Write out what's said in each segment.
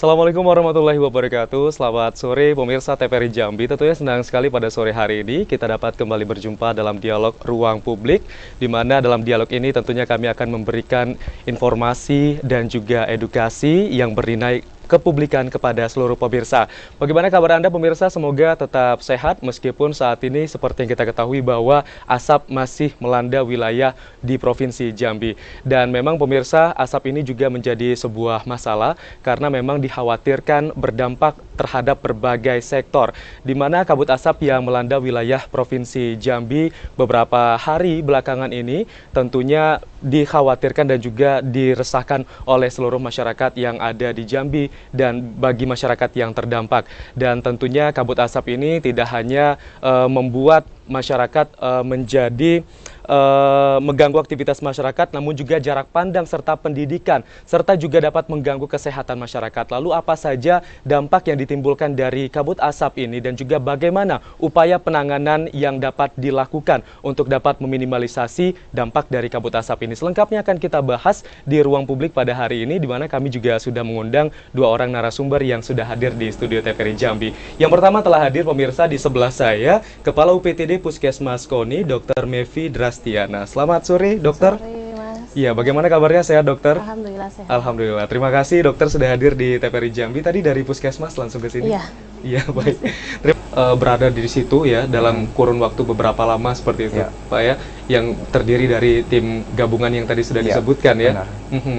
Assalamualaikum warahmatullahi wabarakatuh. Selamat sore pemirsa TVRI Jambi. Tentunya senang sekali pada sore hari ini kita dapat kembali berjumpa dalam dialog Ruang Publik, di mana dalam dialog ini tentunya kami akan memberikan informasi dan juga edukasi yang bernilai kepublikan kepada seluruh pemirsa. Bagaimana kabar Anda pemirsa? Semoga tetap sehat meskipun saat ini seperti yang kita ketahui bahwa asap masih melanda wilayah di Provinsi Jambi. Dan memang pemirsa, asap ini juga menjadi sebuah masalah karena memang dikhawatirkan berdampak terhadap berbagai sektor, di mana kabut asap yang melanda wilayah Provinsi Jambi beberapa hari belakangan ini tentunya dikhawatirkan dan juga diresahkan oleh seluruh masyarakat yang ada di Jambi dan bagi masyarakat yang terdampak. Dan tentunya kabut asap ini tidak hanya membuat masyarakat menjadi mengganggu aktivitas masyarakat, namun juga jarak pandang serta pendidikan, serta juga dapat mengganggu kesehatan masyarakat. Lalu apa saja dampak yang ditimbulkan dari kabut asap ini dan juga bagaimana upaya penanganan yang dapat dilakukan untuk dapat meminimalisasi dampak dari kabut asap ini? Selengkapnya akan kita bahas di Ruang Publik pada hari ini, di mana kami juga sudah mengundang dua orang narasumber yang sudah hadir di studio TVRI Jambi. Yang pertama telah hadir pemirsa di sebelah saya, Kepala UPTD Puskesmas Koni, Dr. Mevi Drastiana. Selamat sore, dokter. Sore, Mas. Iya, bagaimana kabarnya? Sehat, dokter? Alhamdulillah sehat. Alhamdulillah. Terima kasih, dokter sudah hadir di TVRI Jambi. Tadi dari Puskesmas langsung ke sini? Iya. Iya, baik. Berada di situ ya, dalam kurun waktu beberapa lama seperti itu, Ya. Pak ya, yang terdiri dari tim gabungan yang tadi sudah disebutkan ya. Benar.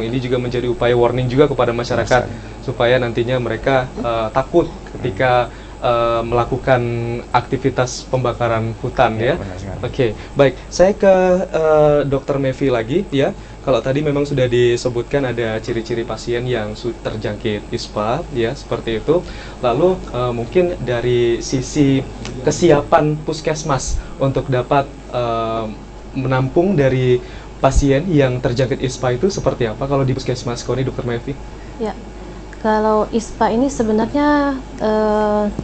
Ini juga menjadi upaya warning juga kepada masyarakat supaya nantinya mereka takut ketika melakukan aktivitas pembakaran hutan ya. Oke, baik. Saya ke Dr. Mevi lagi ya. Kalau tadi memang sudah disebutkan ada ciri-ciri pasien yang terjangkit ISPA ya, seperti itu. Lalu mungkin dari sisi kesiapan puskesmas untuk dapat menampung dari pasien yang terjangkit ISPA itu seperti apa kalau di Puskesmas Koni, Dr. Mevi? Ya. Kalau ISPA ini sebenarnya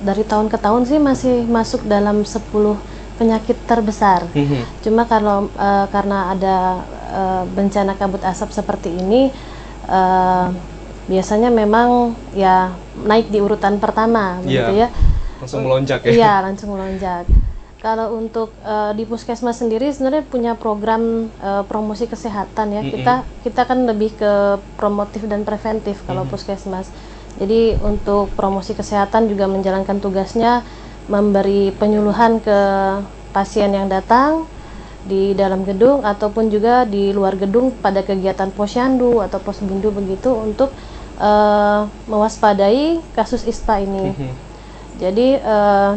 dari tahun ke tahun sih masih masuk dalam 10 penyakit terbesar. Cuma kalau karena ada bencana kabut asap seperti ini, biasanya memang ya naik di urutan pertama, begitu ya. Langsung melonjak ya? Iya, langsung melonjak. Kalau untuk di Puskesmas sendiri sebenarnya punya program promosi kesehatan ya. Kita kan lebih ke promotif dan preventif kalau Puskesmas. Jadi untuk promosi kesehatan juga menjalankan tugasnya memberi penyuluhan ke pasien yang datang di dalam gedung ataupun juga di luar gedung pada kegiatan posyandu atau posbindu begitu untuk mewaspadai kasus ISPA ini. Jadi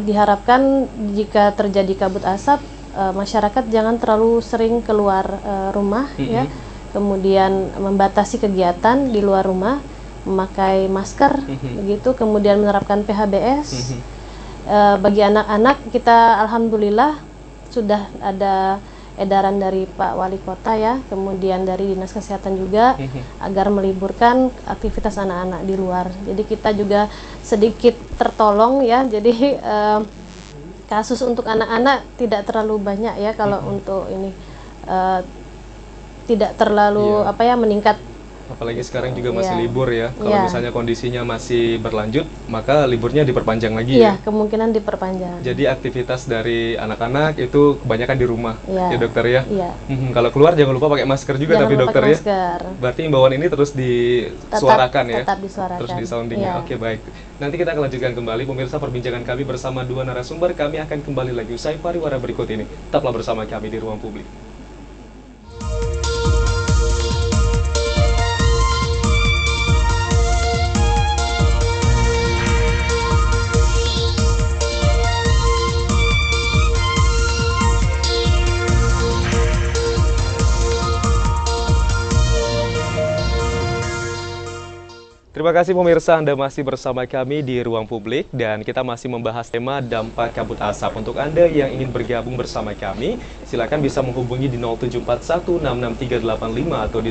diharapkan jika terjadi kabut asap, masyarakat jangan terlalu sering keluar rumah ya, kemudian membatasi kegiatan di luar rumah, memakai masker begitu, kemudian menerapkan PHBS. Bagi anak-anak kita alhamdulillah sudah ada edaran dari Pak Wali Kota ya, kemudian dari Dinas Kesehatan juga agar meliburkan aktivitas anak-anak di luar. Jadi kita juga sedikit tertolong ya. Jadi kasus untuk anak-anak tidak terlalu banyak ya kalau untuk ini tidak terlalu meningkat. Apalagi sekarang juga masih libur ya. Kalau misalnya kondisinya masih berlanjut, maka liburnya diperpanjang lagi ya. Kemungkinan diperpanjang. Jadi aktivitas dari anak-anak itu kebanyakan di rumah ya dokter ya. Kalau keluar jangan lupa pakai masker juga, tapi dokter ya. Berarti imbauan ini terus disuarakan ya. Tetap disuarakan. Terus disounding ya. Oke, baik. Nanti kita akan lanjutkan kembali pemirsa perbincangan kami bersama dua narasumber. Kami akan kembali lagi usai pariwara berikut ini. Tetaplah bersama kami di Ruang Publik. Terima kasih pemirsa, Anda masih bersama kami di Ruang Publik dan kita masih membahas tema dampak kabut asap. Untuk Anda yang ingin bergabung bersama kami, silakan bisa menghubungi di 0741663385 atau di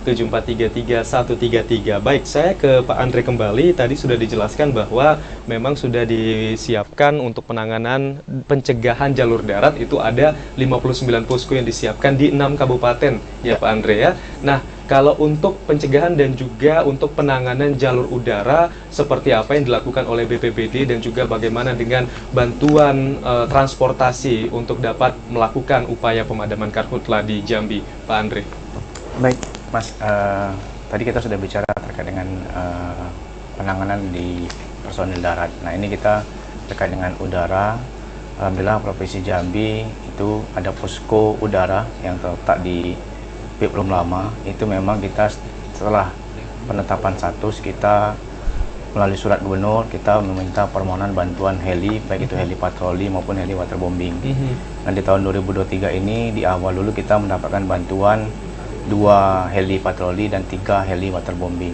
0811743333. Baik, saya ke Pak Andre kembali. Tadi sudah dijelaskan bahwa memang sudah disiapkan untuk penanganan pencegahan jalur darat itu ada 59 posko yang disiapkan di 6 kabupaten ya Pak Andre ya. Nah, Kalau untuk pencegahan dan juga untuk penanganan jalur udara, seperti apa yang dilakukan oleh BPBD dan juga bagaimana dengan bantuan transportasi untuk dapat melakukan upaya pemadaman karhutla di Jambi, Pak Andre? Baik, Mas. Tadi kita sudah bicara terkait dengan penanganan di personil darat. Nah, ini kita terkait dengan udara. Alhamdulillah Provinsi Jambi itu ada posko udara yang terletak di belum lama. Itu memang kita setelah penetapan status, kita melalui surat gubernur kita meminta permohonan bantuan heli, baik itu heli patroli maupun heli waterbombing. Dan di tahun 2023 ini di awal dulu kita mendapatkan bantuan 2 heli patroli dan 3 heli waterbombing.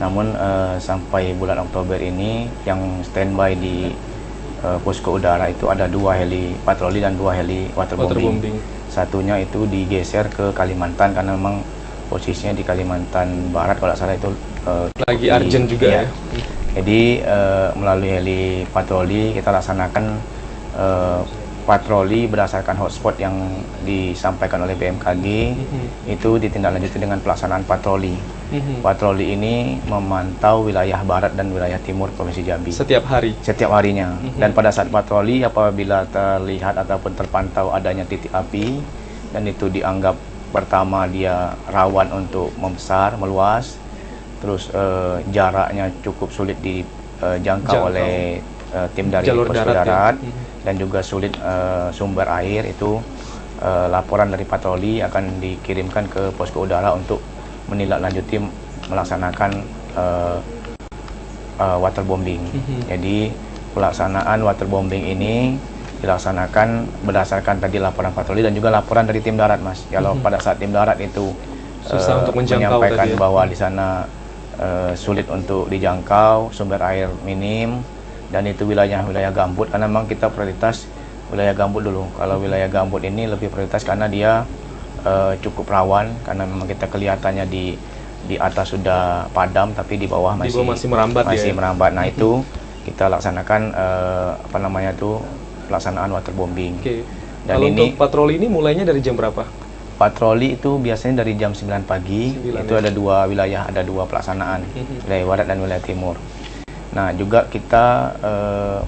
Namun sampai bulan Oktober ini yang standby di posko udara itu ada 2 heli patroli dan 2 heli waterbombing. Satunya itu digeser ke Kalimantan karena memang posisinya di Kalimantan Barat kalau salah itu lagi urgent juga ya. Jadi melalui heli patroli kita laksanakan patroli berdasarkan hotspot yang disampaikan oleh BMKG. Itu ditindaklanjuti dengan pelaksanaan patroli. Patroli ini memantau wilayah barat dan wilayah timur Provinsi Jambi Setiap hari? Setiap harinya. Dan pada saat patroli, apabila terlihat ataupun terpantau adanya titik api dan itu dianggap pertama dia rawan untuk membesar, meluas, terus jaraknya cukup sulit dijangkau oleh tim dari jalur posko darat, darat, dan juga sulit sumber air, itu laporan dari patroli akan dikirimkan ke posko udara untuk menindaklanjuti melaksanakan waterbombing. Jadi pelaksanaan waterbombing ini dilaksanakan berdasarkan tadi laporan patroli dan juga laporan dari tim darat, Mas. Kalau pada saat tim darat itu susah untuk menyampaikan tadi ya, bahwa di sana sulit untuk dijangkau, sumber air minim, dan itu wilayah-wilayah gambut, karena memang kita prioritas wilayah gambut dulu. Kalau wilayah gambut ini lebih prioritas karena dia cukup rawan, karena memang kita kelihatannya di atas sudah padam tapi di bawah masih merambat ya? Merambat. Nah, itu kita laksanakan pelaksanaan waterbombing. Dan kalau ini untuk patroli ini mulainya dari jam berapa? Patroli itu biasanya dari jam 9 pagi. 9 itu ya? Ada 2 wilayah, ada 2 pelaksanaan, wilayah barat dan wilayah timur. Nah, juga kita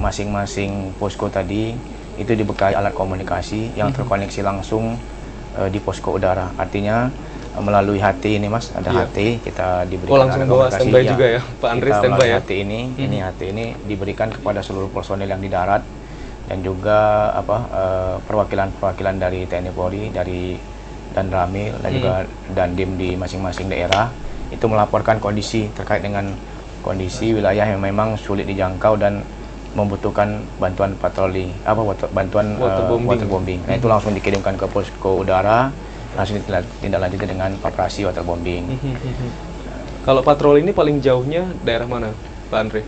masing-masing posko tadi itu dibekali alat komunikasi yang terkoneksi langsung di posko udara. Artinya melalui HT ini, Mas, ada HT, kita diberikan langsung alat bawa komunikasi standby juga ya, Pak Andre, kita standby ya? HT ini HT ini diberikan kepada seluruh personil yang di darat, dan juga perwakilan-perwakilan dari TNI Polri, dari dan Ramil, dan juga Dandim di masing-masing daerah, itu melaporkan kondisi terkait dengan kondisi wilayah yang memang sulit dijangkau dan membutuhkan bantuan patroli, bantuan waterbombing. Nah, itu langsung dikirimkan ke posko udara, langsung ditindaklanjuti dengan operasi waterbombing. Kalau patroli ini paling jauhnya daerah mana, Pak Andre?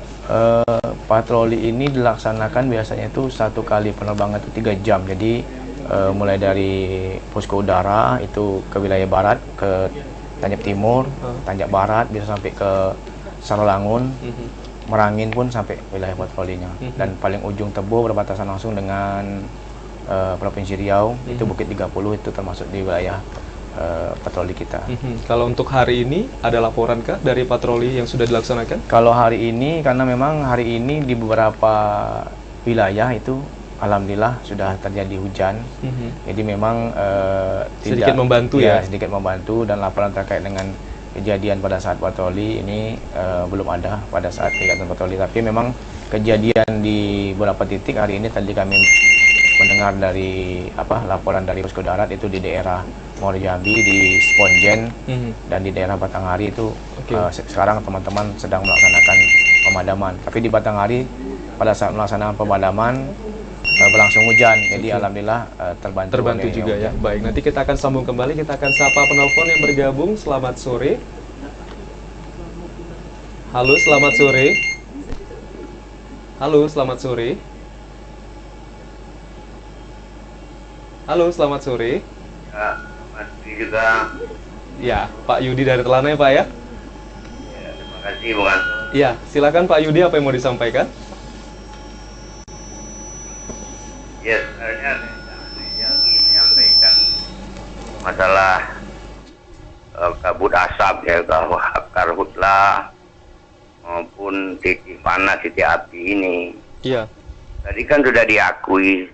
Patroli ini dilaksanakan biasanya itu 1 kali penerbangan itu 3 jam. Jadi mulai dari posko udara itu ke wilayah barat, ke Tanjab Timur, Tanjab Barat, bisa sampai ke Saralangun, Merangin pun sampai wilayah patrolinya. Dan paling ujung Tebo berbatasan langsung dengan Provinsi Riau, itu Bukit 30, itu termasuk di wilayah patroli kita. Kalau untuk hari ini ada laporankah dari patroli yang sudah dilaksanakan? Kalau hari ini, karena memang hari ini di beberapa wilayah itu alhamdulillah sudah terjadi hujan. Jadi memang sedikit membantu ya? Sedikit membantu, dan laporan terkait dengan kejadian pada saat patroli ini belum ada pada saat kegiatan patroli. Tapi memang kejadian di beberapa titik hari ini tadi kami mendengar dari laporan dari posko darat itu di daerah Muaro Jambi, di Sponjen, dan di daerah Batanghari itu sekarang teman-teman sedang melaksanakan pemadaman. Tapi di Batanghari pada saat melaksanakan pemadaman berlangsung hujan, jadi alhamdulillah terbantu juga ya. Baik, nanti kita akan sambung kembali, kita akan sapa penelpon yang bergabung. Selamat sore. Halo, selamat sore. Halo, selamat sore. Halo, selamat sore. Ya, masih kita. Ya, Pak Yudi dari Telana ya, Pak ya? Ya, terima kasih, bukan? Ya, silakan Pak Yudi, apa yang mau disampaikan? Ya, sebenarnya saya ingin menyampaikan masalah kabut asap ya, karhutlah maupun titik panas, titik api ini. Iya. Tadi kan sudah diakui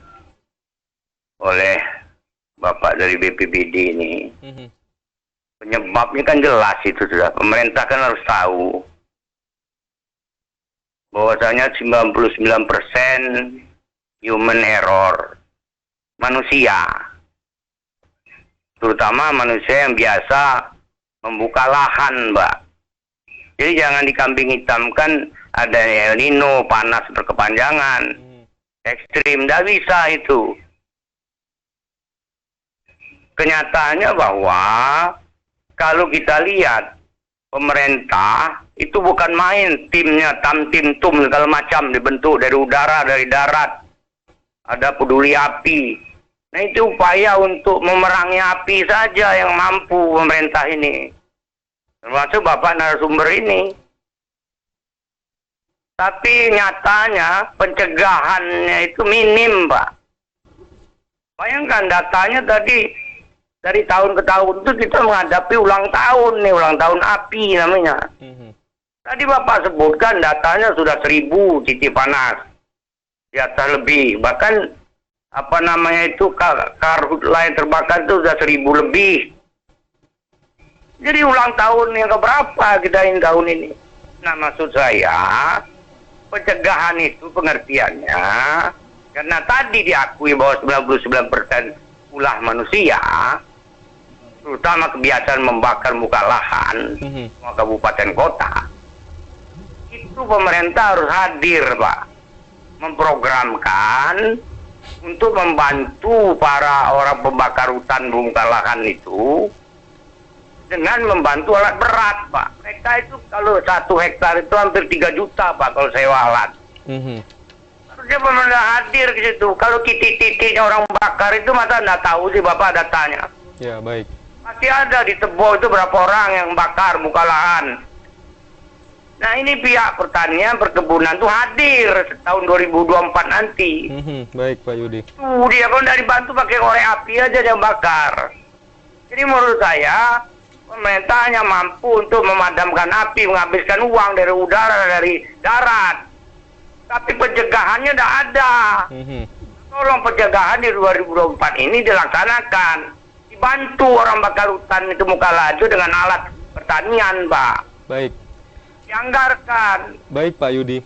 oleh Bapak dari BPBD ini. Penyebabnya kan jelas itu sudah. Pemerintah kan harus tahu bahwasanya 99% human error. Manusia. Terutama manusia yang biasa membuka lahan, Mbak. Jadi jangan dikambing hitamkan ada El Nino, panas berkepanjangan, ekstrim, tidak bisa itu. Kenyataannya bahwa kalau kita lihat pemerintah itu bukan main timnya, tim tum segala macam dibentuk dari udara, dari darat, ada peduli api. Nah itu upaya untuk memerangi api saja yang mampu pemerintah ini, termasuk Bapak narasumber ini. Tapi nyatanya pencegahannya itu minim, Pak. Bayangkan datanya tadi. Dari tahun ke tahun itu kita menghadapi ulang tahun nih, ulang tahun api namanya. Tadi Bapak sebutkan datanya sudah 1000 titik panas. Di atas lebih. Bahkan apa namanya itu karhutlah yang terbakar itu sudah 1000 lebih. Jadi ulang tahun yang keberapa kita ini tahun ini? Nah maksud saya pencegahan itu pengertiannya karena tadi diakui bahwa 99% ulah manusia, terutama kebiasaan membakar muka lahan, semua kabupaten kota, itu pemerintah harus hadir, Pak, memprogramkan untuk membantu para orang pembakar hutan muka lahan itu dengan membantu alat berat, Pak. Mereka itu kalau 1 hektar itu hampir 3 juta, Pak, kalau sewa alat. Harusnya pemerintah hadir ke situ. Kalau titik-titiknya orang bakar itu masa nggak tahu sih Bapak datanya? Ya, baik. Masih ada di Tebo itu berapa orang yang bakar muka lahan. Nah ini pihak pertanian, perkebunan tuh hadir tahun 2024 nanti. Baik Pak Yudi. Tuh dia kalau nggak dibantu pakai korek api aja dia bakar. Jadi menurut saya pemerintah hanya mampu untuk memadamkan api, menghabiskan uang dari udara, dari darat. Tapi pencegahannya tidak ada. Tolong pencegahan di 2024 ini dilaksanakan. Dibantu orang bakar hutan itu muka laju dengan alat pertanian, Pak. Baik. Dianggarkan. Baik Pak Yudi.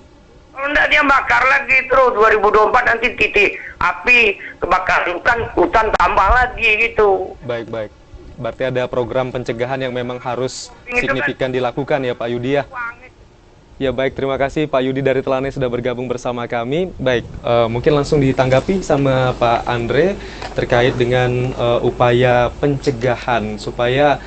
Kalau tidak dia bakar lagi terus 2024 nanti titik api kebakar hutan tambah lagi gitu. Baik. Berarti ada program pencegahan yang memang harus signifikan dilakukan ya Pak Yudi ya. Ya baik, terima kasih Pak Yudi dari Telane sudah bergabung bersama kami. Baik, mungkin langsung ditanggapi sama Pak Andre terkait dengan upaya pencegahan supaya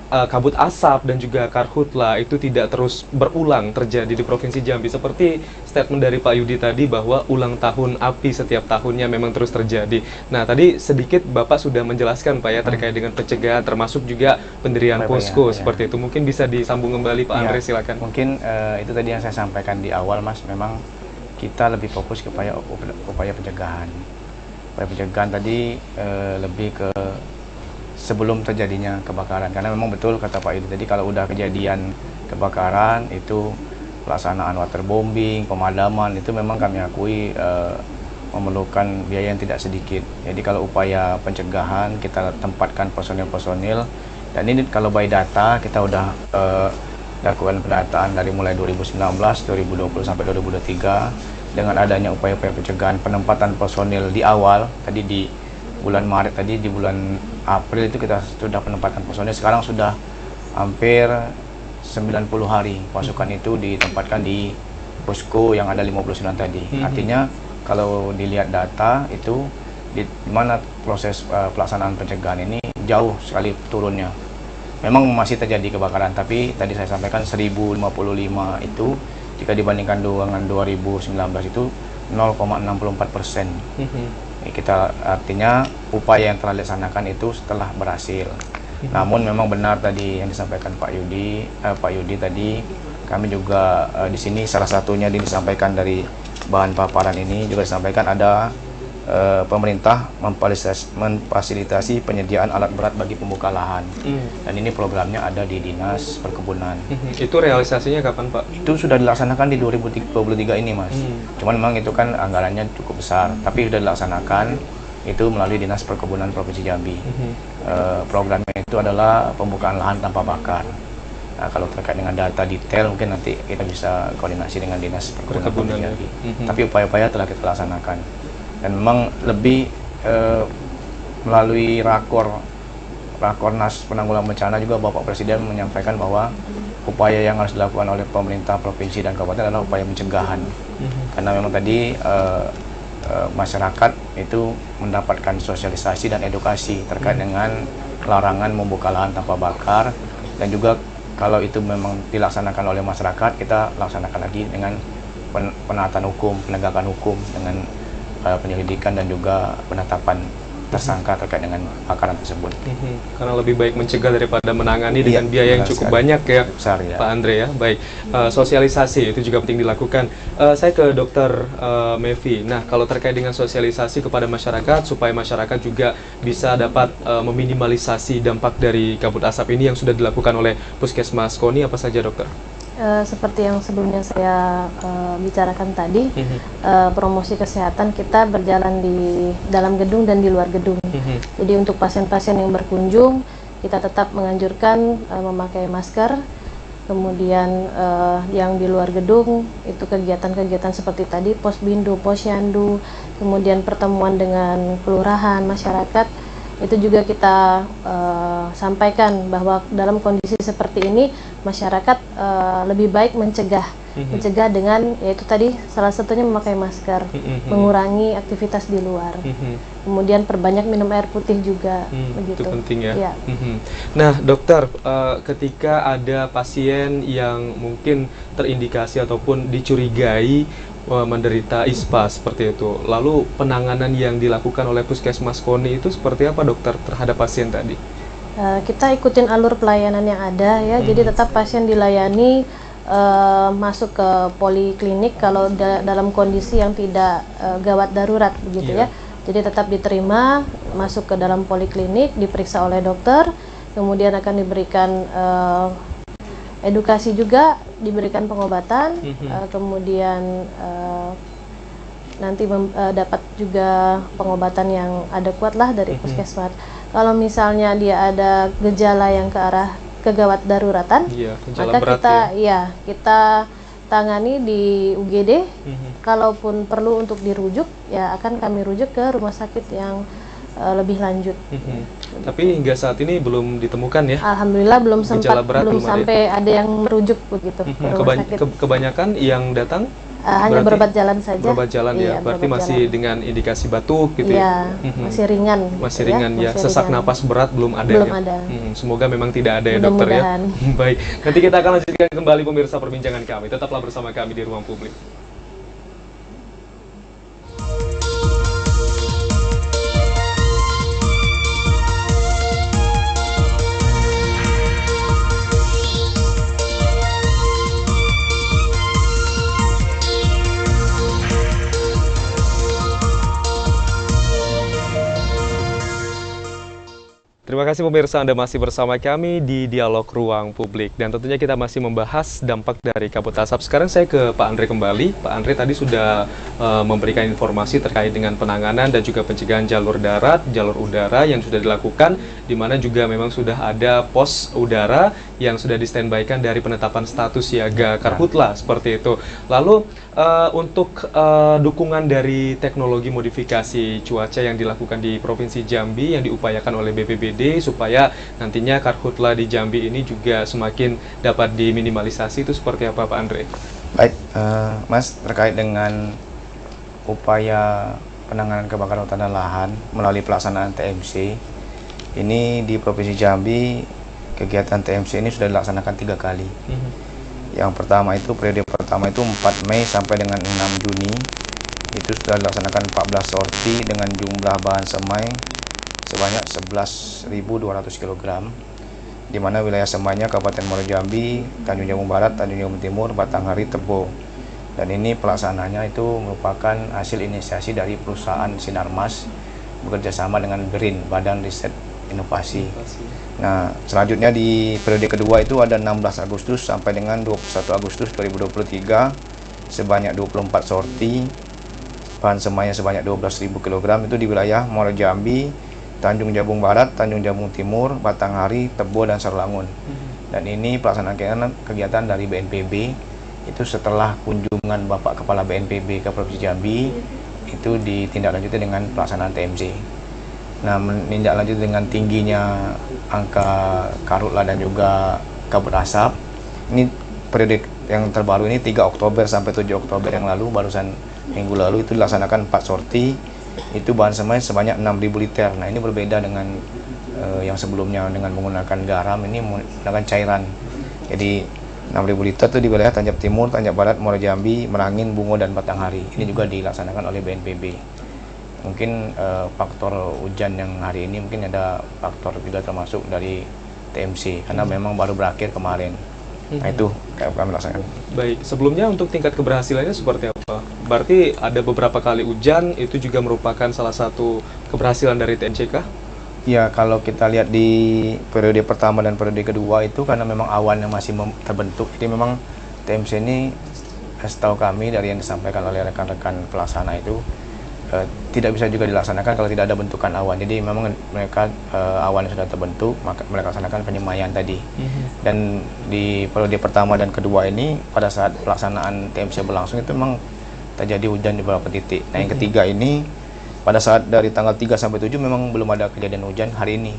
kabut asap dan juga karhutla itu tidak terus berulang terjadi di Provinsi Jambi. Seperti statement dari Pak Yudi tadi bahwa ulang tahun api setiap tahunnya memang terus terjadi. Nah, tadi sedikit Bapak sudah menjelaskan Pak ya terkait dengan pencegahan termasuk juga pendirian posko seperti itu. Mungkin bisa disambung kembali Pak Andre, silakan. Mungkin itu tadi yang saya sampaikan di awal Mas, memang kita lebih fokus kepada upaya pencegahan. Upaya pencegahan tadi lebih ke sebelum terjadinya kebakaran, karena memang betul kata Pak Yudi tadi kalau udah kejadian kebakaran itu pelaksanaan waterbombing, pemadaman itu memang kami akui memerlukan biaya yang tidak sedikit. Jadi kalau upaya pencegahan kita tempatkan personil-personil, dan ini kalau by data kita udah lakukan pendataan dari mulai 2019, 2020 sampai 2023 dengan adanya upaya-upaya pencegahan penempatan personil di awal tadi di bulan Maret tadi, di bulan April itu kita sudah penempatan personil. Sekarang sudah hampir 90 hari pasukan itu ditempatkan di posko yang ada 59 tadi. Artinya kalau dilihat data itu di mana proses pelaksanaan pencegahan ini jauh sekali turunnya. Memang masih terjadi kebakaran, tapi tadi saya sampaikan 1055 itu jika dibandingkan dengan 2019 itu 0,64%. Kita artinya upaya yang telah dilaksanakan itu setelah berhasil. Namun memang benar tadi yang disampaikan Pak Yudi tadi, kami juga di sini salah satunya disampaikan dari bahan paparan ini juga disampaikan ada pemerintah memfasilitasi penyediaan alat berat bagi pembuka lahan. Dan ini programnya ada di Dinas Perkebunan. Itu realisasinya kapan, Pak? Itu sudah dilaksanakan di 2023 ini, Mas. Cuman memang itu kan anggarannya cukup besar, tapi sudah dilaksanakan itu melalui Dinas Perkebunan Provinsi Jambi. Programnya itu adalah pembukaan lahan tanpa bakar. Nah, kalau terkait dengan data detail mungkin nanti kita bisa koordinasi dengan Dinas Perkebunan Provinsi Jambi. Tapi upaya-upaya telah kita laksanakan. Dan memang lebih melalui Rakornas Penanggulangan Bencana juga Bapak Presiden menyampaikan bahwa upaya yang harus dilakukan oleh pemerintah provinsi dan kabupaten adalah upaya pencegahan. Karena memang tadi masyarakat itu mendapatkan sosialisasi dan edukasi terkait dengan larangan membuka lahan tanpa bakar, dan juga kalau itu memang dilaksanakan oleh masyarakat, kita laksanakan lagi dengan penaatan hukum, penegakan hukum dengan penyelidikan dan juga penetapan tersangka terkait dengan bakaran tersebut. Karena lebih baik mencegah daripada menangani dengan biaya yang cukup banyak ya, besar, ya, Pak Andre ya. Baik, sosialisasi itu juga penting dilakukan. Saya ke Dokter Mevi. Nah, kalau terkait dengan sosialisasi kepada masyarakat supaya masyarakat juga bisa dapat meminimalisasi dampak dari kabut asap ini yang sudah dilakukan oleh Puskesmas KONI, apa saja, Dokter? Seperti yang sebelumnya saya bicarakan tadi, promosi kesehatan kita berjalan di dalam gedung dan di luar gedung. Jadi untuk pasien-pasien yang berkunjung, kita tetap menganjurkan memakai masker. Kemudian yang di luar gedung itu kegiatan-kegiatan seperti tadi, posbindu, posyandu, kemudian pertemuan dengan kelurahan, masyarakat, itu juga kita sampaikan bahwa dalam kondisi seperti ini masyarakat lebih baik mencegah dengan, yaitu tadi salah satunya memakai masker, mengurangi aktivitas di luar, kemudian perbanyak minum air putih juga, begitu. Itu penting ya. Ya. Nah, dokter, ketika ada pasien yang mungkin terindikasi ataupun dicurigai menderita ISPA seperti itu, lalu penanganan yang dilakukan oleh Puskesmas KONI itu seperti apa, dokter, terhadap pasien tadi? Kita ikutin alur pelayanan yang ada ya, jadi tetap pasien dilayani masuk ke poliklinik kalau dalam kondisi yang tidak gawat darurat begitu ya. Jadi tetap diterima masuk ke dalam poliklinik, diperiksa oleh dokter, kemudian akan diberikan edukasi juga, diberikan pengobatan, kemudian nanti dapat juga pengobatan yang adekuat lah dari puskesmas. Kalau misalnya dia ada gejala yang ke arah kegawat daruratan, maka kita tangani di UGD. Kalaupun perlu untuk dirujuk, ya akan kami rujuk ke rumah sakit yang lebih lanjut. Tapi hingga saat ini belum ditemukan ya? Alhamdulillah belum sampai ada yang merujuk begitu. Kebanyakan yang datang hanya berobat jalan saja. Berobat jalan ya, berarti masih dengan indikasi batuk gitu ya? Masih ringan. Masih ringan ya, sesak napas berat belum ada belum ya? ada. Semoga memang tidak ada ya, dokter ya. Baik, nanti kita akan lanjutkan kembali pemirsa perbincangan kami. Tetaplah bersama kami di Ruang Publik. Terima kasih pemirsa, Anda masih bersama kami di Dialog Ruang Publik. Dan tentunya kita masih membahas dampak dari kabut asap. Sekarang saya ke Pak Andre kembali. Pak Andre tadi sudah memberikan informasi terkait dengan penanganan dan juga pencegahan jalur darat, jalur udara yang sudah dilakukan, di mana juga memang sudah ada pos udara yang sudah di-standby-kan dari penetapan status siaga Karhutla, seperti itu. Lalu untuk dukungan dari teknologi modifikasi cuaca yang dilakukan di Provinsi Jambi yang diupayakan oleh BPBD supaya nantinya Karhutla di Jambi ini juga semakin dapat diminimalisasi, itu seperti apa, Pak Andre? Baik, Mas, terkait dengan upaya penanganan kebakaran hutan dan lahan melalui pelaksanaan TMC ini di Provinsi Jambi, kegiatan TMC ini sudah dilaksanakan 3 kali. Yang pertama itu, periode pertama itu 4 Mei sampai dengan 6 Juni, itu sudah dilaksanakan 14 sorti dengan jumlah bahan semai sebanyak 11.200 kg, di mana wilayah semainya Kabupaten Muaro Jambi, Tanjung Jabung Barat, Tanjung Jabung Timur, Batanghari, Tebo. Dan ini pelaksananya itu merupakan hasil inisiasi dari perusahaan Sinarmas bekerja sama dengan BRIN, Badan Riset Inovasi. Nah, selanjutnya di periode kedua itu ada 16 Agustus sampai dengan 21 Agustus 2023 sebanyak 24 sorti bahan semainya sebanyak 12.000 kg itu di wilayah Muara Jambi, Tanjung Jabung Barat, Tanjung Jabung Timur, Batanghari, Tebo, dan Sarolangun. Dan ini pelaksanaan kegiatan dari BNPB itu setelah kunjungan Bapak Kepala BNPB ke Provinsi Jambi itu ditindaklanjuti dengan pelaksanaan TMC. Nah, menindaklanjuti dengan tingginya angka karhutla dan juga kabut asap. Ini periode yang terbaru ini 3 Oktober sampai 7 Oktober yang lalu, barusan minggu lalu itu dilaksanakan 4 sorti. Itu bahan semai sebanyak 6.000 liter. Nah, ini berbeda dengan yang sebelumnya dengan menggunakan garam, ini menggunakan cairan. Jadi 6.000 liter itu di wilayah Tanjab Timur, Tanjab Barat, Muara Jambi, Merangin, Bungo, dan Batanghari. Ini juga dilaksanakan oleh BNPB. Mungkin faktor hujan yang hari ini mungkin ada faktor juga termasuk dari TMC karena memang baru berakhir kemarin. Nah, itu kami laksanakan. Baik, sebelumnya untuk tingkat keberhasilannya seperti apa? Berarti ada beberapa kali hujan, itu juga merupakan salah satu keberhasilan dari TMC kah? Ya, kalau kita lihat di periode pertama dan periode kedua itu karena memang awan yang masih terbentuk, jadi memang TMC ini setahu kami dari yang disampaikan oleh rekan-rekan pelaksana itu tidak bisa juga dilaksanakan kalau tidak ada bentukan awan. Jadi memang mereka awan yang sudah terbentuk, maka mereka laksanakan penyemaian tadi. Dan di periode pertama dan kedua ini pada saat pelaksanaan TMC berlangsung itu memang terjadi hujan di beberapa titik. Nah, yang ketiga ini pada saat dari tanggal 3 sampai 7 memang belum ada kejadian hujan hari ini.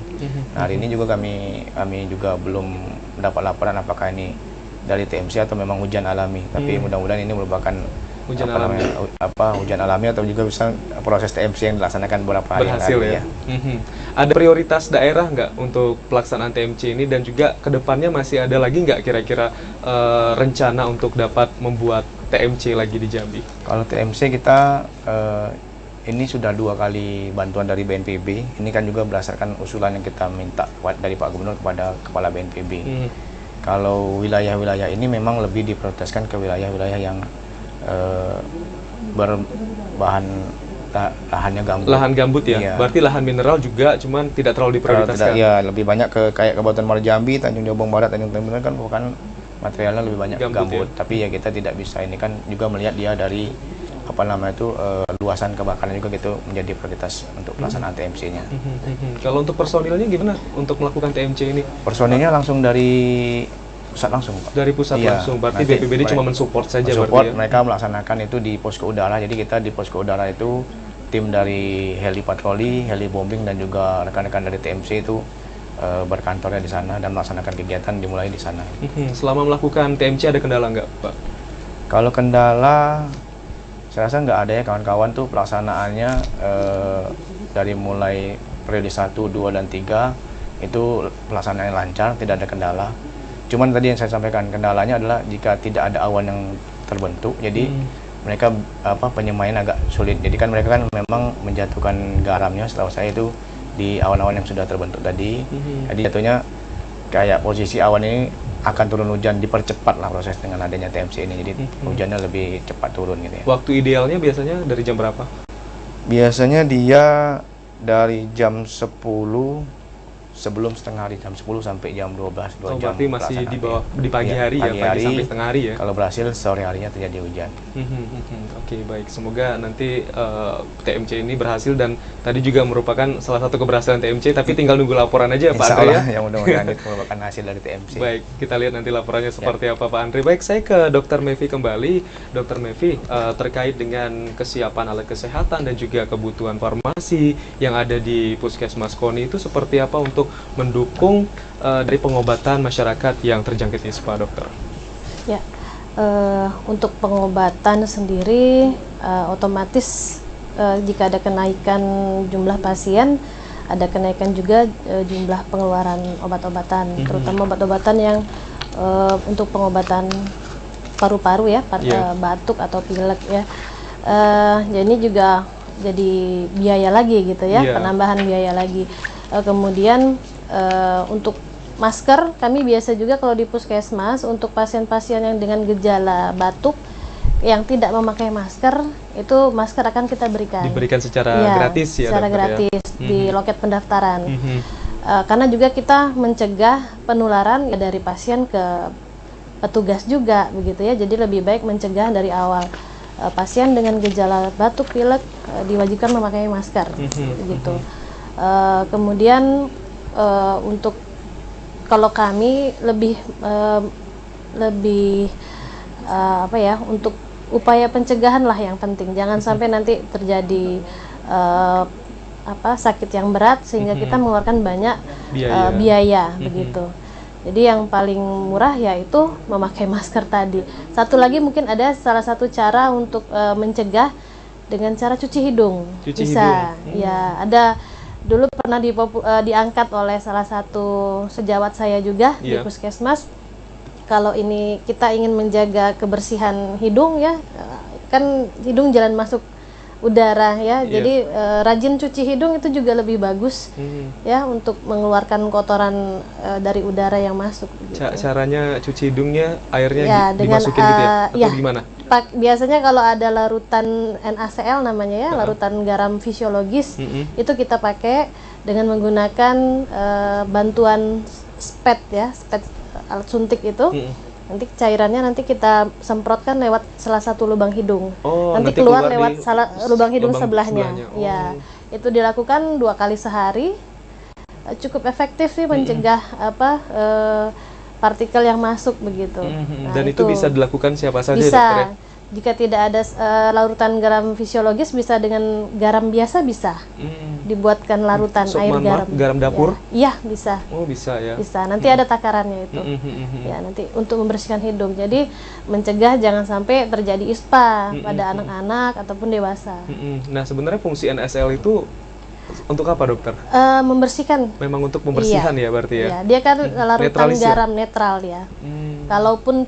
Nah, hari ini juga kami juga belum mendapat laporan apakah ini dari TMC atau memang hujan alami. Tapi mudah-mudahan ini merupakan hujan alami. Hujan alami atau juga bisa proses TMC yang dilaksanakan beberapa hari berhasil ya. Ada prioritas daerah nggak untuk pelaksanaan TMC ini dan juga kedepannya masih ada lagi nggak kira-kira rencana untuk dapat membuat TMC lagi di Jambi? Kalau TMC kita ini sudah 2 kali bantuan dari BNPB. Ini kan juga berdasarkan usulan yang kita minta dari Pak Gubernur kepada Kepala BNPB. Kalau wilayah-wilayah ini memang lebih diprioritaskan ke wilayah-wilayah yang berbahan lahannya gambut. Lahan gambut ya? Iya. Berarti lahan mineral juga, cuman tidak terlalu diprioritaskan? Iya, lebih banyak ke kayak Kabupaten Muara Jambi, Tanjung Jabung Barat, Tanjung Timur kan bukan materialnya lebih banyak gambut. Ya? Tapi ya kita tidak bisa, ini kan juga melihat dia dari luasan kebakaran juga gitu menjadi prioritas untuk pelaksanaan TMC-nya. Kalau untuk personilnya gimana untuk melakukan TMC ini? Personilnya langsung dari pusat langsung, Pak. Dari pusat langsung, berarti BPBD cuma mensupport saja? Mensupport, mereka melaksanakan itu di posko udara. Jadi kita di posko udara itu tim dari heli patroli, heli bombing, dan juga rekan-rekan dari TMC itu berkantornya di sana dan melaksanakan kegiatan dimulai di sana. Selama melakukan TMC ada kendala nggak, Pak? Kalau kendala, saya rasa nggak ada ya kawan-kawan tuh pelaksanaannya dari mulai periode 1, 2, dan 3 itu pelaksanaannya lancar, tidak ada kendala. Cuman tadi yang saya sampaikan kendalanya adalah jika tidak ada awan yang terbentuk, jadi mereka penyemaian agak sulit. Jadi kan mereka kan memang menjatuhkan garamnya setahu saya itu di awan-awan yang sudah terbentuk tadi. Jadi jatuhnya kayak posisi awan ini akan turun hujan, dipercepat lah proses dengan adanya TMC ini, jadi hujannya lebih cepat turun gitu ya. Waktu idealnya biasanya dari jam berapa? Biasanya dia dari jam 10 sebelum setengah hari, jam 10 sampai jam 12, 2 jam. Berarti masih di pagi hari ya, pagi sampai setengah hari ya? Kalau berhasil sore harinya terjadi hujan. Oke, baik. Semoga nanti TMC ini berhasil dan tadi juga merupakan salah satu keberhasilan TMC, tapi tinggal nunggu laporan aja Pak Andre ya? Yang mudah-mudahan itu merupakan hasil dari TMC. Baik, kita lihat nanti laporannya seperti apa Pak Andre. Baik, saya ke Dr. Mevi kembali. Dr. Mevi, terkait dengan kesiapan alat kesehatan dan juga kebutuhan farmasi yang ada di Puskesmas Koni itu seperti apa untuk mendukung dari pengobatan masyarakat yang terjangkit ISPA, dokter? Ya, untuk pengobatan sendiri otomatis jika ada kenaikan jumlah pasien, ada kenaikan juga jumlah pengeluaran obat-obatan, terutama obat-obatan yang untuk pengobatan paru-paru ya, batuk atau pilek ya. Jadi juga jadi biaya lagi gitu ya, penambahan biaya lagi. Kemudian untuk masker kami biasa juga kalau di puskesmas untuk pasien-pasien yang dengan gejala batuk yang tidak memakai masker itu masker akan kita berikan. Diberikan secara Iya, gratis ya, secara dokter, ya? gratis di loket pendaftaran. Mhm. Karena juga kita mencegah penularan ya dari pasien ke petugas juga begitu ya. Jadi lebih baik mencegah dari awal. Pasien dengan gejala batuk pilek diwajibkan memakai masker begitu. Kemudian untuk kalau kami lebih apa ya, untuk upaya pencegahan lah yang penting. Jangan sampai nanti terjadi sakit yang berat sehingga kita mengeluarkan banyak biaya begitu. Jadi yang paling murah yaitu memakai masker tadi. Satu lagi mungkin ada salah satu cara untuk mencegah dengan cara cuci hidung. Bisa. Ya, ada dulu pernah diangkat oleh salah satu sejawat saya juga di Puskesmas. Kalau ini kita ingin menjaga kebersihan hidung ya, kan hidung jalan masuk udara ya, jadi rajin cuci hidung itu juga lebih bagus ya untuk mengeluarkan kotoran dari udara yang masuk. Gitu. Caranya cuci hidungnya airnya ya, dimasukin gitu ya? Atau gimana? Biasanya kalau ada larutan NaCl namanya ya, larutan garam fisiologis, itu kita pakai dengan menggunakan bantuan spet ya, spet alat suntik itu. Nanti cairannya nanti kita semprotkan lewat salah satu lubang hidung. Nanti keluar lewat lubang hidung sebelahnya. Ya, itu dilakukan 2 kali sehari. Cukup efektif sih mencegah partikel yang masuk begitu. Nah, dan itu bisa dilakukan siapa saja, bisa. dokter ya? Jika tidak ada larutan garam fisiologis, bisa dengan garam biasa bisa. Dibuatkan larutan air garam. Garam dapur? Iya, bisa. Oh, bisa ya. Bisa. Nanti ada takarannya itu. Ya, nanti untuk membersihkan hidung. Jadi mencegah jangan sampai terjadi ISPA pada anak-anak ataupun dewasa. Nah, sebenarnya fungsi NaCl itu untuk apa, dokter? Membersihkan. Memang untuk membersihkan ya berarti ya? Iya, dia kan larutan garam netral ya. Kalaupun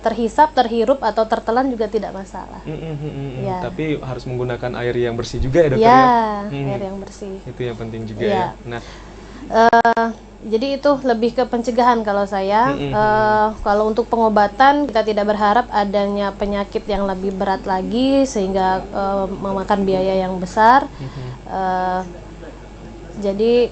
terhisap, terhirup atau tertelan juga tidak masalah. Ya. Tapi harus menggunakan air yang bersih juga ya, dokter ya? Ya, air yang bersih. Itu yang penting juga ya. Nah, jadi itu lebih ke pencegahan kalau saya. Kalau untuk pengobatan kita tidak berharap adanya penyakit yang lebih berat lagi sehingga memakan biaya yang besar. Jadi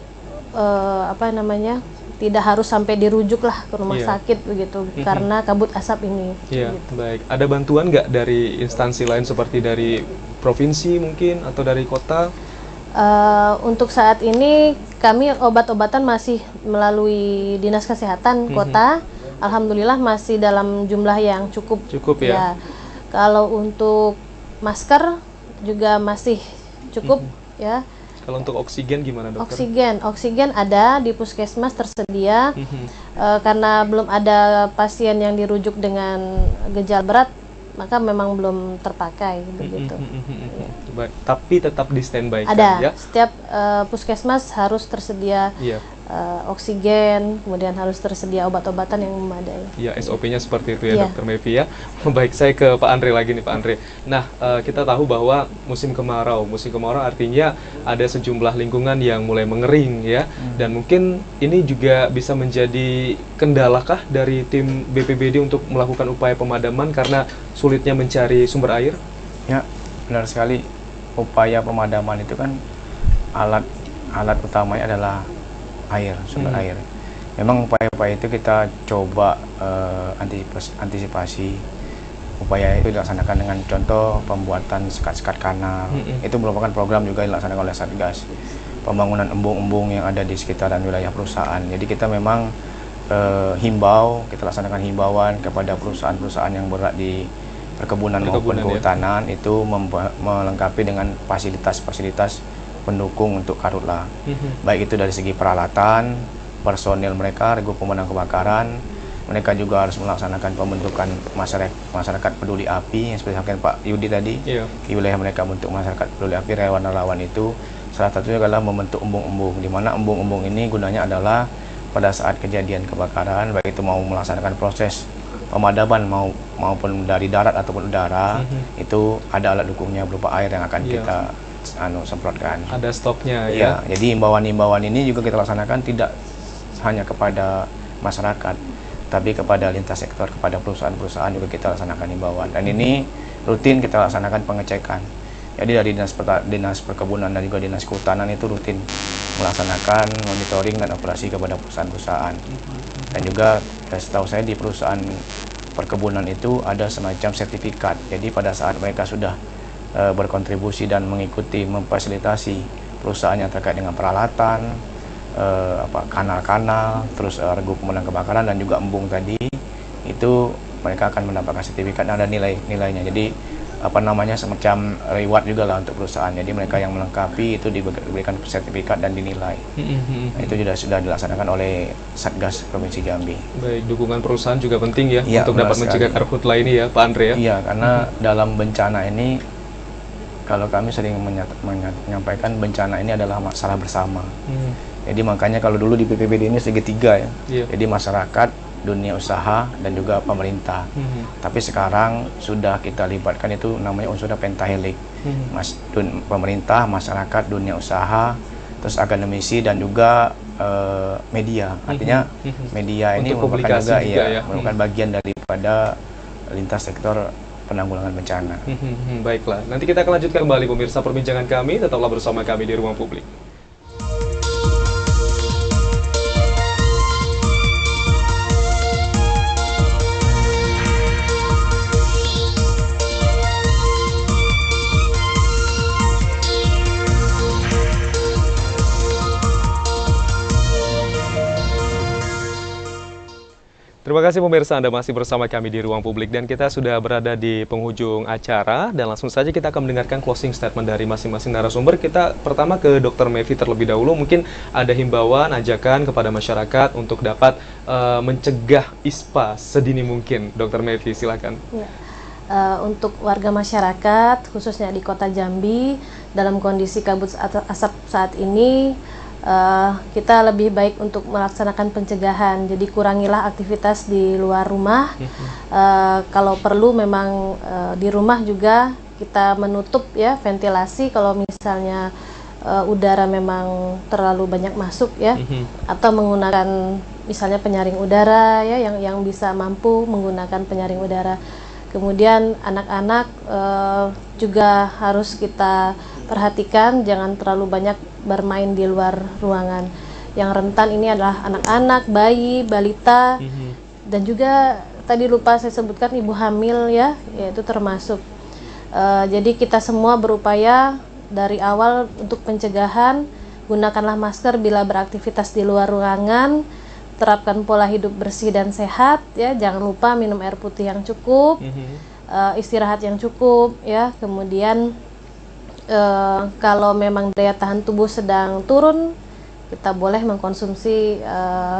tidak harus sampai dirujuk lah ke rumah sakit begitu karena kabut asap ini. Iya, gitu. baik. Ada bantuan nggak dari instansi lain seperti dari provinsi mungkin atau dari kota? Untuk saat ini kami obat-obatan masih melalui Dinas Kesehatan Kota. Alhamdulillah masih dalam jumlah yang cukup. Cukup ya. Kalau untuk masker juga masih cukup ya. Kalau untuk oksigen gimana, dokter? Oksigen ada di Puskesmas tersedia. Karena belum ada pasien yang dirujuk dengan gejala berat, maka memang belum terpakai begitu. Baik, tapi tetap di standby ada kan, ya? Setiap puskesmas harus tersedia oksigen, kemudian harus tersedia obat-obatan yang memadai. Ya, SOP-nya seperti itu ya, Dokter Mevi ya. Baik, saya ke Pak Andre lagi nih, Pak Andre. Nah, kita tahu bahwa musim kemarau artinya ada sejumlah lingkungan yang mulai mengering ya, dan mungkin ini juga bisa menjadi kendalakah dari tim BPBD untuk melakukan upaya pemadaman karena sulitnya mencari sumber air? Ya, benar sekali. Upaya pemadaman itu kan alat utamanya adalah air, sumber air. Memang upaya-upaya itu kita coba antisipasi. Upaya itu dilaksanakan dengan contoh pembuatan sekat-sekat kanal. Itu merupakan program juga dilaksanakan oleh Satgas. Pembangunan embung-embung yang ada di sekitaran wilayah perusahaan. Jadi kita memang kita laksanakan himbauan kepada perusahaan-perusahaan yang bergerak di perkebunan maupun kehutanan itu melengkapi dengan fasilitas-fasilitas pendukung untuk karhutla. Baik itu dari segi peralatan, personil mereka, regu pemadam kebakaran, mereka juga harus melaksanakan pembentukan masyarakat peduli api yang seperti yang Pak Yudi tadi, di wilayah mereka bentuk masyarakat peduli api, relawan-relawan itu salah satunya adalah membentuk embung-embung, di mana embung-embung ini gunanya adalah pada saat kejadian kebakaran, baik itu mau melaksanakan proses pemadaman maupun dari darat ataupun udara, itu ada alat dukungnya berupa air yang akan kita semprotkan. Ada stoknya ya. Jadi himbauan-himbauan ini juga kita laksanakan tidak hanya kepada masyarakat, tapi kepada lintas sektor, kepada perusahaan-perusahaan juga kita laksanakan himbauan. Dan ini rutin kita laksanakan pengecekan. Jadi dari dinas perkebunan dan juga dinas kehutanan itu rutin melaksanakan monitoring dan operasi kepada perusahaan-perusahaan. Dan juga setahu saya di perusahaan perkebunan itu ada semacam sertifikat. Jadi pada saat mereka sudah berkontribusi dan mengikuti memfasilitasi perusahaan yang terkait dengan peralatan, kanal-kanal, terus regu pemadam kebakaran dan juga embung tadi, itu mereka akan mendapatkan sertifikat dan ada nilainya. Jadi semacam reward juga lah untuk perusahaan. Jadi mereka yang melengkapi itu diberikan sertifikat dan dinilai. Nah, itu sudah dilaksanakan oleh Satgas Provinsi Jambi. Baik, dukungan perusahaan juga penting ya, untuk dapat sekali mencegah karhutla ini ya, Pak Andre ya. Iya, karena dalam bencana ini, kalau kami sering menyampaikan bencana ini adalah masalah bersama. Jadi makanya kalau dulu di BPBD ini segitiga ya. Jadi masyarakat, dunia usaha, dan juga pemerintah. Tapi sekarang sudah kita libatkan itu namanya unsurnya pentahelik. Pemerintah, masyarakat, dunia usaha, terus akademisi dan juga media. Artinya media ini merupakan merupakan bagian daripada lintas sektor penanggulangan bencana. Baiklah, nanti kita akan lanjutkan kembali pemirsa perbincangan kami. Tetaplah bersama kami di Ruang Publik. Terima kasih pemirsa, Anda masih bersama kami di Ruang Publik dan kita sudah berada di penghujung acara dan langsung saja kita akan mendengarkan closing statement dari masing-masing narasumber. Kita pertama ke Dr. Mevi terlebih dahulu, mungkin ada himbauan, ajakan kepada masyarakat untuk dapat mencegah ISPA sedini mungkin. Dr. Mevi, silakan. Ya. Untuk warga masyarakat, khususnya di Kota Jambi, dalam kondisi kabut asap saat ini, kita lebih baik untuk melaksanakan pencegahan. Jadi kurangilah aktivitas di luar rumah. Kalau perlu memang di rumah juga kita menutup ya ventilasi kalau misalnya udara memang terlalu banyak masuk ya, atau menggunakan misalnya penyaring udara ya yang bisa mampu menggunakan penyaring udara. Kemudian anak-anak juga harus kita perhatikan, jangan terlalu banyak bermain di luar ruangan. Yang rentan ini adalah anak-anak, bayi, balita, dan juga tadi lupa saya sebutkan ibu hamil ya, yaitu termasuk. Jadi kita semua berupaya dari awal untuk pencegahan, gunakanlah masker bila beraktivitas di luar ruangan, terapkan pola hidup bersih dan sehat ya, jangan lupa minum air putih yang cukup, istirahat yang cukup ya, kemudian kalau memang daya tahan tubuh sedang turun, kita boleh mengkonsumsi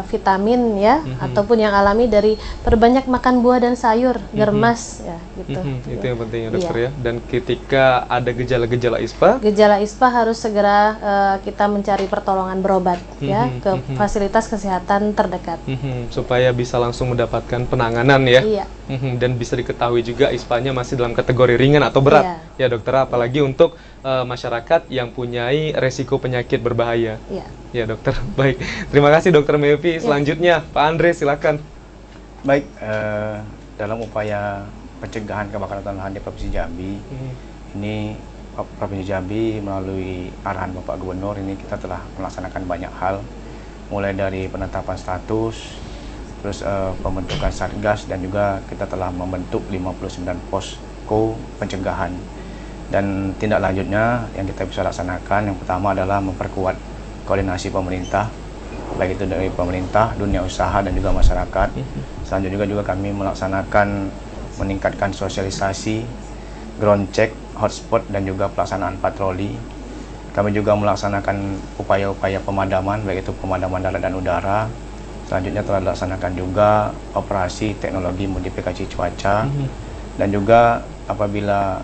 vitamin ya, ataupun yang alami dari perbanyak makan buah dan sayur, germas ya gitu. Itu yang penting ya dokter ya. Dan ketika ada gejala-gejala ISPA, gejala ISPA harus segera kita mencari pertolongan berobat ya ke fasilitas kesehatan terdekat. Supaya bisa langsung mendapatkan penanganan ya. Iya. Dan bisa diketahui juga ISPA-nya masih dalam kategori ringan atau berat ya dokter, apalagi untuk masyarakat yang punyai resiko penyakit berbahaya. Ya dokter, baik. Terima kasih dokter Mevi. Selanjutnya Pak Andre, silakan. Baik, dalam upaya pencegahan kebakaran hutan lahan di Provinsi Jambi, ini Provinsi Jambi melalui arahan Bapak Gubernur ini kita telah melaksanakan banyak hal, mulai dari penetapan status, terus pembentukan satgas, dan juga kita telah membentuk 59 posko pencegahan. Dan tindak lanjutnya yang kita bisa laksanakan, yang pertama adalah memperkuat koordinasi pemerintah, baik itu dari pemerintah, dunia usaha, dan juga masyarakat. Selanjutnya juga kami melaksanakan meningkatkan sosialisasi, ground check, hotspot, dan juga pelaksanaan patroli. Kami juga melaksanakan upaya-upaya pemadaman, baik itu pemadaman darat dan udara. Selanjutnya telah dilaksanakan juga operasi teknologi modifikasi cuaca, dan juga apabila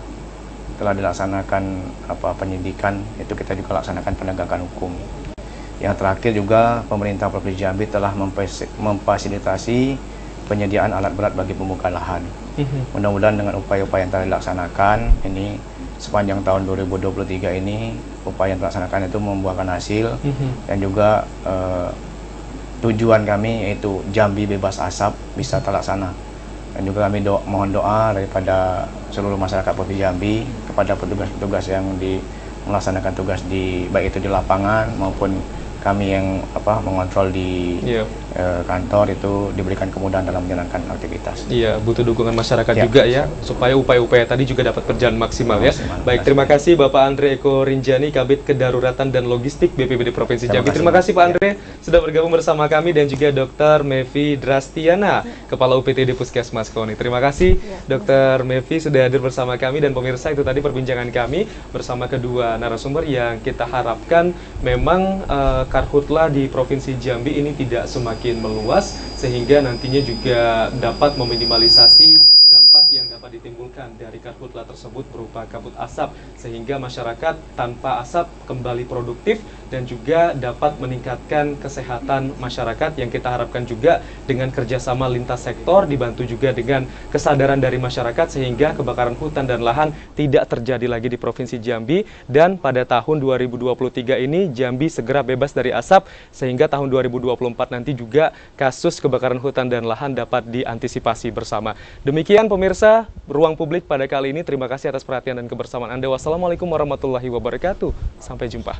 telah dilaksanakan penyidikan, itu kita juga laksanakan penegakan hukum. Yang terakhir juga pemerintah Provinsi Jambi telah memfasilitasi penyediaan alat berat bagi pembuka lahan. Mudah-mudahan dengan upaya-upaya yang telah dilaksanakan ini sepanjang tahun 2023 ini, upaya yang dilaksanakan itu membuahkan hasil, dan juga tujuan kami yaitu Jambi bebas asap bisa terlaksana. Dan juga kami mohon doa daripada seluruh masyarakat Provinsi Jambi kepada petugas-petugas yang melaksanakan tugas baik itu di lapangan maupun kami yang mengontrol di kantor itu diberikan kemudahan dalam menjalankan aktivitas. Iya, butuh dukungan masyarakat juga ya, supaya upaya-upaya tadi juga dapat berjalan maksimal ya. Baik, terima kasih Bapak Andre Eko Rinjani, Kabid Kedaruratan dan Logistik BPBD Provinsi Jambi. Terima kasih Pak Andre sudah bergabung bersama kami, dan juga Dr. Mevi Drastiana, Kepala UPTD Puskesmas KONI. Terima kasih Dr. Mevi sudah hadir bersama kami, dan pemirsa itu tadi perbincangan kami bersama kedua narasumber yang kita harapkan memang Karhutla di Provinsi Jambi ini tidak semakin meluas, sehingga nantinya juga dapat meminimalisasi dampak yang dapat ditimbulkan dari karhutla tersebut berupa kabut asap, sehingga masyarakat tanpa asap kembali produktif dan juga dapat meningkatkan kesehatan masyarakat, yang kita harapkan juga dengan kerjasama lintas sektor dibantu juga dengan kesadaran dari masyarakat, sehingga kebakaran hutan dan lahan tidak terjadi lagi di Provinsi Jambi, dan pada tahun 2023 ini Jambi segera bebas dari asap, sehingga tahun 2024 nanti juga kasus kebakaran hutan dan lahan dapat diantisipasi bersama. Demikian pemirsa Ruang Publik pada kali ini. Terima kasih atas perhatian dan kebersamaan Anda. Wassalamualaikum warahmatullahi wabarakatuh. Sampai jumpa.